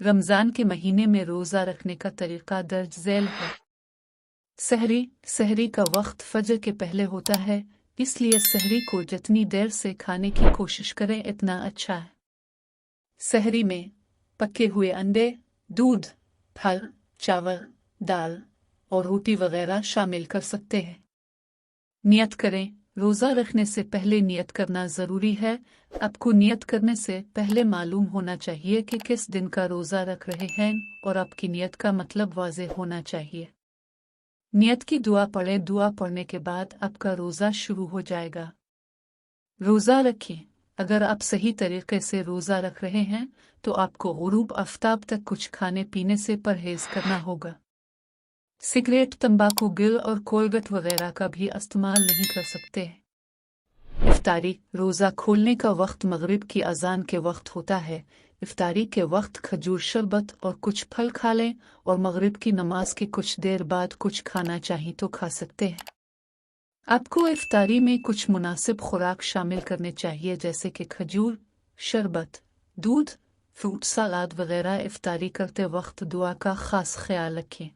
रमज़ान के महीने में रोज़ा रखने का तरीक़ा दर्ज झैल है। सहरी का वक्त फजर के पहले होता है, इसलिए सहरी को जितनी देर से खाने की कोशिश करें इतना अच्छा है। सहरी में पके हुए अंडे, दूध, फल, चावल, दाल और रोटी वगैरह शामिल कर सकते हैं। नियत करें। रोज़ा रखने से पहले नियत करना ज़रूरी है। आपको नियत करने से पहले मालूम होना चाहिए कि किस दिन का रोज़ा रख रहे हैं और आपकी नियत का मतलब वाज़ेह होना चाहिए। नियत की दुआ पढ़ें। दुआ पढ़ने के बाद आपका रोज़ा शुरू हो जाएगा। रोज़ा रखें। अगर आप सही तरीके से रोज़ा रख रहे हैं तो आपको गुरूब आफ्ताब तक कुछ खाने पीने से परहेज़ करना होगा। सिगरेट, तंबाकू, गिल और कोलगेट वगैरह का भी इस्तेमाल नहीं कर सकते। इफ्तारी। रोज़ा खोलने का वक्त मगरिब की अज़ान के वक्त होता है। इफ्तारी के वक्त खजूर, शरबत और कुछ फल खा लें और मगरिब की नमाज के कुछ देर बाद कुछ खाना चाहिए तो खा सकते हैं। आपको इफ्तारी में कुछ मुनासिब खुराक शामिल करने चाहिए, जैसे कि खजूर, शरबत, दूध, फ्रूट सलाद वगैरह। इफ्तारी करते वक्त दुआ का खास ख्याल रखें।